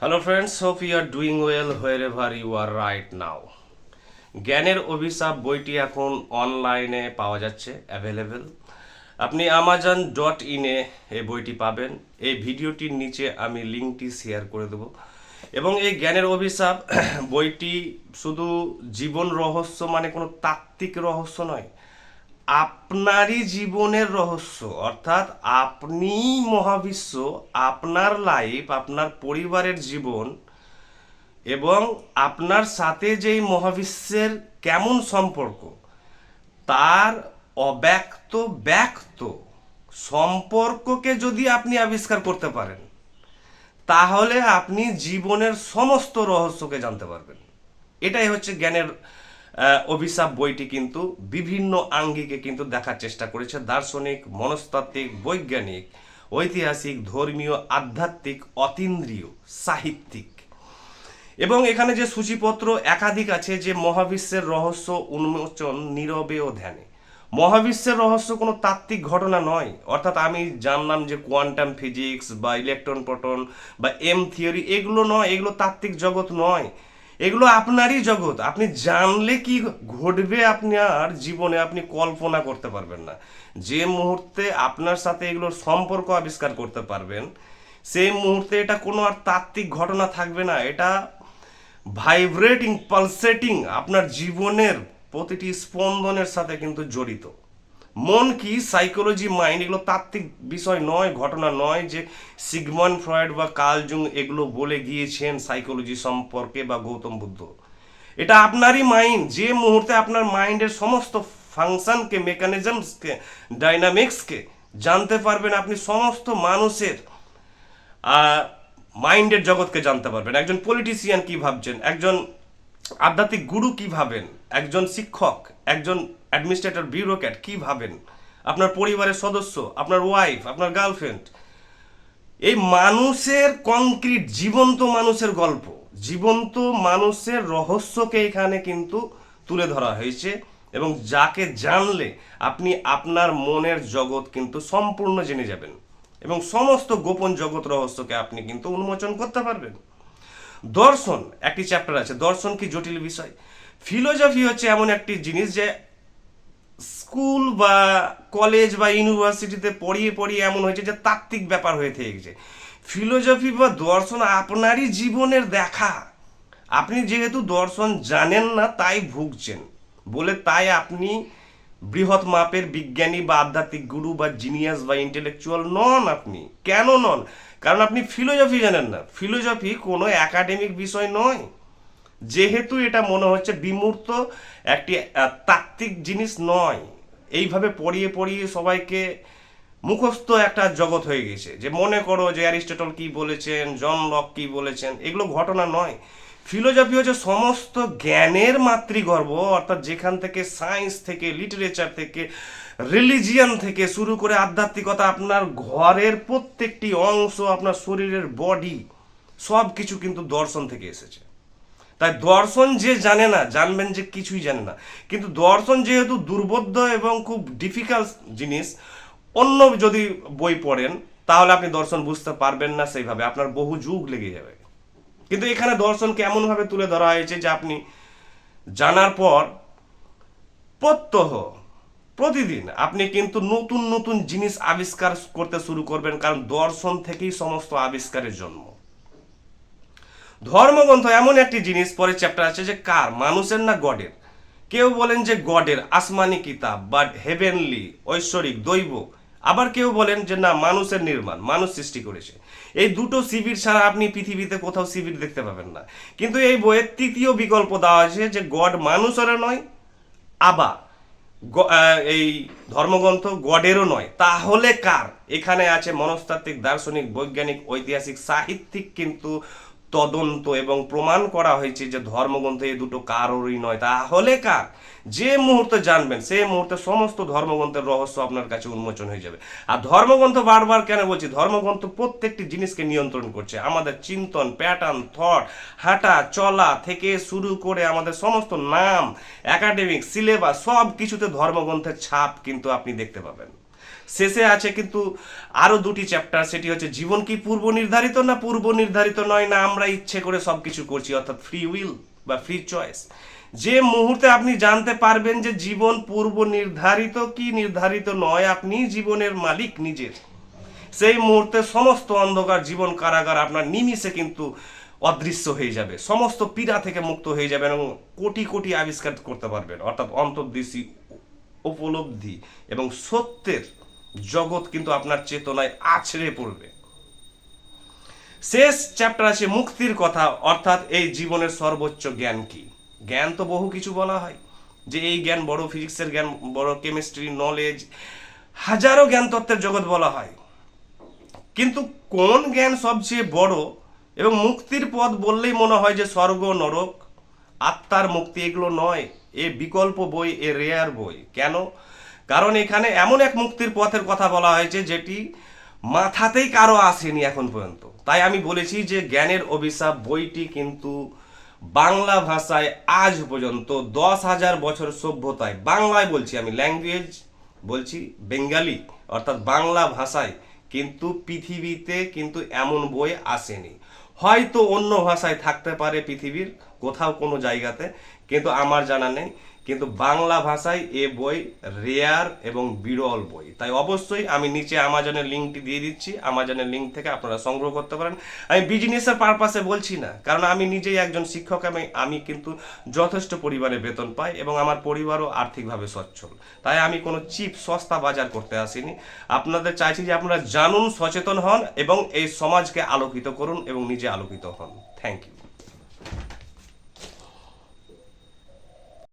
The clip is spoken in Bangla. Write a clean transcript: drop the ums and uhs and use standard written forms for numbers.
Hello friends, hope you are doing well wherever you are right now. জ্ঞানের অভিশাপ বইটি এখন অনলাইনে পাওয়া যাচ্ছে অ্যাভেলেবেল। আপনি amazon.in-এ এই বইটি পাবেন। এই ভিডিওটির নিচে আমি লিঙ্কটি শেয়ার করে দেব। এবং এই জ্ঞানের অভিশাপ বইটি শুধু জীবন রহস্য মানে কোনো তাত্ত্বিক রহস্য নয়, আপনারই জীবনের রহস্য, অর্থাৎ আপনি মহাবিশ্ব, আপনার লাইফ, আপনার পরিবারের জীবন এবং আপনার সাথে যেই মহাবিশ্বের কেমন সম্পর্ক, তার অব্যক্ত ব্যক্ত সম্পর্ককে যদি আপনি আবিষ্কার করতে পারেন, তাহলে আপনি জীবনের সমস্ত রহস্যকে জানতে পারবেন। এটাই হচ্ছে জ্ঞানের অভিশাপ বইটি কিন্তু বিভিন্ন আঙ্গিকে কিন্তু দেখার চেষ্টা করেছে দার্শনিক, মনস্তাত্ত্বিক, বৈজ্ঞানিক, ঐতিহাসিক, ধর্মীয়, আধ্যাত্মিক, অতীন্দ্রিয়, সাহিত্যিক। এবং এখানে যে সূচিপত্র একাধিক আছে, যে মহাবিশ্বের রহস্য উন্মোচন নীরবে ও ধ্যানে। মহাবিশ্বের রহস্য কোনো তাত্ত্বিক ঘটনা নয়, অর্থাৎ আমি জানলাম যে কোয়ান্টাম ফিজিক্স বা ইলেকট্রন প্রোটন বা এম থিওরি, এগুলো নয়, এগুলো তাত্ত্বিক জগৎ নয়, এগুলো আপনারই জগৎ। আপনি জানলে কি ঘটবে আপনার জীবনে আপনি কল্পনা করতে পারবেন না। যে মুহূর্তে আপনার সাথে এগুলোর সম্পর্ক আবিষ্কার করতে পারবেন, সেই মুহূর্তে এটা কোনো আর তাত্ত্বিক ঘটনা থাকবে না, এটা ভাইব্রেটিং, পালসেটিং, আপনার জীবনের প্রতিটি স্পন্দনের সাথে কিন্তু জড়িত। মন কি, সাইকোলজি, মাইন্ড, এগুলো তাত্ত্বিক বিষয় নয়, ঘটনা নয় যে সিগমন্ড ফ্রয়েড বা কার্ল জুং এগুলো বলে গিয়েছেন সাইকোলজি সম্পর্কে বা গৌতম বুদ্ধ। এটা আপনারই মাইন্ড। যে মুহূর্তে আপনার মাইন্ডের সমস্ত ফাংশনকে, মেকানিজমসকে, ডাইনামিক্সকে জানতে পারবেন, আপনি সমস্ত মানুষের মাইন্ডের জগৎকে জানতে পারবেন। একজন পলিটিশিয়ান কি ভাবছেন, একজন আধ্যাত্মিক গুরু কি ভাবেন, একজন শিক্ষক, একজন অ্যাডমিনিস্ট্রেটর, বিউরোক্র্যাট কি ভাবেন, আপনার পরিবারের সদস্য, আপনার ওয়াইফ, আপনার গার্লফ্রেন্ড, এই মানুষের কংক্রিট জীবন্ত মানুষের গল্প, জীবন্ত মানুষের রহস্যকে এখানে কিন্তু তুলে ধরা হয়েছে। এবং যাকে জানলে আপনি আপনার মনের জগৎ কিন্তু সম্পূর্ণ জেনে যাবেন এবং সমস্ত গোপন জগৎ রহস্যকে আপনি কিন্তু উন্মোচন করতে পারবেন। দর্শন একটি চ্যাপ্টার আছে, দর্শন কি জটিল বিষয়। ফিলোজফি হচ্ছে এমন একটি জিনিস যে স্কুল বা কলেজ বা ইউনিভার্সিটিতে পড়িয়ে পড়িয়ে এমন হয়েছে যে তাত্ত্বিক ব্যাপার হয়ে থেকেছে। ফিলোজফি বা দর্শন আপনারই জীবনের দেখা। আপনি যেহেতু দর্শন জানেন না তাই ভুগছেন বলে, তাই আপনি বৃহৎ মাপের বিজ্ঞানী বা আধ্যাত্মিক গুরু বা জিনিয়াস বা ইন্টেলেকচুয়াল নন। আপনি কেন নন? কারণ আপনি ফিলোজফি জানেন না। ফিলোজফি কোনো একাডেমিক বিষয় নয়, যেহেতু এটা মনে হচ্ছে বিমূর্ত একটি তাত্ত্বিক জিনিস নয়। এইভাবে পড়িয়ে পড়িয়ে সবাইকে মুখস্থ একটা জগৎ হয়ে গেছে, যে মনে করো যে অ্যারিস্টটল কি বলেছেন, জন লক কি বলেছেন, এগুলো ঘটনা নয়। ফিলোজফি হচ্ছে সমস্ত জ্ঞানের মাতৃগর্ভ, অর্থাৎ যেখান থেকে সায়েন্স থেকে, লিটারেচার থেকে, রিলিজিয়ান থেকে শুরু করে আধ্যাত্মিকতা, আপনার ঘরের প্রত্যেকটি অংশ, আপনার শরীরের বডি, সব কিছু কিন্তু দর্শন থেকে এসেছে। তাই দর্শন যে জানে না, জানবেন যে কিছুই জানে না। কিন্তু দর্শন যেহেতু দুর্বোধ্য এবং খুব ডিফিকাল্ট জিনিস, অন্য যদি বই পড়েন তাহলে আপনি দর্শন বুঝতে পারবেন না সেইভাবে, আপনার বহু যুগ লেগে যাবে। কিন্তু এখানে দর্শনকে এমনভাবে তুলে ধরা হয়েছে যে আপনি জানার পর প্রত্যহ প্রতিদিন আপনি কিন্তু নতুন নতুন জিনিস আবিষ্কার করতে শুরু করবেন, কারণ দর্শন থেকেই সমস্ত আবিষ্কারের জন্ম। ধর্মগ্রন্থ এমন একটি জিনিস, পরে চ্যাপ্টার আছে, যে কার, মানুষের না গডের। কেউ বলেন যে গডের, আসমানি কিতাব বা হেভেনলি, ঐশ্বরিক, দৈব। আবার কেউ বলেন যে না, মানুষের নির্মাণ, মানুষ সৃষ্টি করেছে। এই দুটো শিবির ছাড়া আপনি পৃথিবীতে কোথাও শিবির দেখতে পাবেন না। কিন্তু এই বইয়ের তৃতীয় বিকল্প দেওয়া আছে, যে গড মানুষেরও নয়, আবার এই ধর্মগ্রন্থ গডেরও নয়। তাহলে কার? এখানে আছে মনস্তাত্ত্বিক, দার্শনিক, বৈজ্ঞানিক, ঐতিহাসিক, সাহিত্যিক কিন্তু তদন্ত এবং প্রমাণ করা হয়েছে যে ধর্মগ্রন্থ এই দুটো কারোরই নয়। তাহলে কার? যে মুহূর্তে জানবেন সেই মুহূর্তে সমস্ত ধর্মগ্রন্থের রহস্য আপনার কাছে উন্মোচন হয়ে যাবে। আর ধর্মগ্রন্থ, বারবার কেন বলছি, ধর্মগ্রন্থ প্রত্যেকটি জিনিসকে নিয়ন্ত্রণ করছে। আমাদের চিন্তন, প্যাটার্ন, থট, হাঁটা চলা থেকে শুরু করে আমাদের সমস্ত নাম, একাডেমিক, সিলেবাস, সব কিছুতে ধর্মগ্রন্থের ছাপ কিন্তু আপনি দেখতে পাবেন। শেষে আছে কিন্তু আরো দুটি চ্যাপ্টার, সেটি হচ্ছে জীবন কি পূর্ব নির্ধারিত না পূর্ব নির্ধারিত নয়, না আমরা ইচ্ছে করে সবকিছু করছি, অর্থাৎ ফ্রি উইল বা ফ্রি চয়েস। যে মুহূর্তে আপনি জানতে পারবেন যে জীবন পূর্ব নির্ধারিত কি নির্ধারিত নয়, আপনি জীবনের মালিক নিজের, সেই মুহূর্তে সমস্ত অন্ধকার জীবন কারাগার আপনার নিমিষে কিন্তু অদৃশ্য হয়ে যাবে, সমস্ত পীড়া থেকে মুক্ত হয়ে যাবেন এবং কোটি কোটি আবিষ্কার করতে পারবেন, অর্থাৎ অন্তর্দৃষ্টি, উপলব্ধি এবং সত্যের জগৎ কিন্তু আপনার চেতনায় আছড়ে পড়বে। শেষ চ্যাপ্টার আছে মুক্তির কথা, অর্থাৎ এই জীবনের সর্বোচ্চ জ্ঞান কি। জ্ঞান তো বহু কিছু বলা হয়, যে এই জ্ঞান বড়, ফিজিক্সের জ্ঞান বড়, কেমিস্ট্রি নলেজ, হাজারো জ্ঞান তত্ত্বের জগৎ বলা হয়, কিন্তু কোন জ্ঞান সবচেয়ে বড় এবং মুক্তির পথ বললেই মনে হয় যে স্বর্গ নরক, আত্মার মুক্তি, এগুলো নয়। এ বিকল্প বই, এ রেয়ার বই। কেন? কারণ এখানে এমন এক মুক্তির পথের কথা বলা হয়েছে যেটি মাথাতেই কারো আসেনি এখন পর্যন্ত। তাই আমি বলেছি যে জ্ঞানের অভিশাপ বইটি কিন্তু বাংলা ভাষায় আজ পর্যন্ত 10,000 বছর সভ্যতায়, বাংলায় বলছি আমি, ল্যাঙ্গুয়েজ বলছি বেঙ্গালি, অর্থাৎ বাংলা ভাষায় কিন্তু পৃথিবীতে কিন্তু এমন বই আসেনি। হয়তো অন্য ভাষায় থাকতে পারে পৃথিবীর কোথাও কোনো জায়গাতে, কিন্তু আমার জানা নেই। কিন্তু বাংলা ভাষায় এ বই রেয়ার এবং বিরল বই। তাই অবশ্যই আমি নিচে আমাজনের লিঙ্কটি দিয়ে দিচ্ছি, আমাজনের লিঙ্ক থেকে আপনারা সংগ্রহ করতে পারেন। আমি বিজনেসের পারপাসে বলছি না, কারণ আমি নিজেই একজন শিক্ষক, আমি কিন্তু যথেষ্ট পরিমাণে বেতন পাই এবং আমার পরিবারও আর্থিকভাবে সচ্ছল। তাই আমি কোনো চিপ সস্তা বাজার করতে আসিনি। আপনাদের চাইছি যে আপনারা জানুন, সচেতন হন এবং এই সমাজকে আলোকিত করুন এবং নিজে আলোকিত হন। Thank you.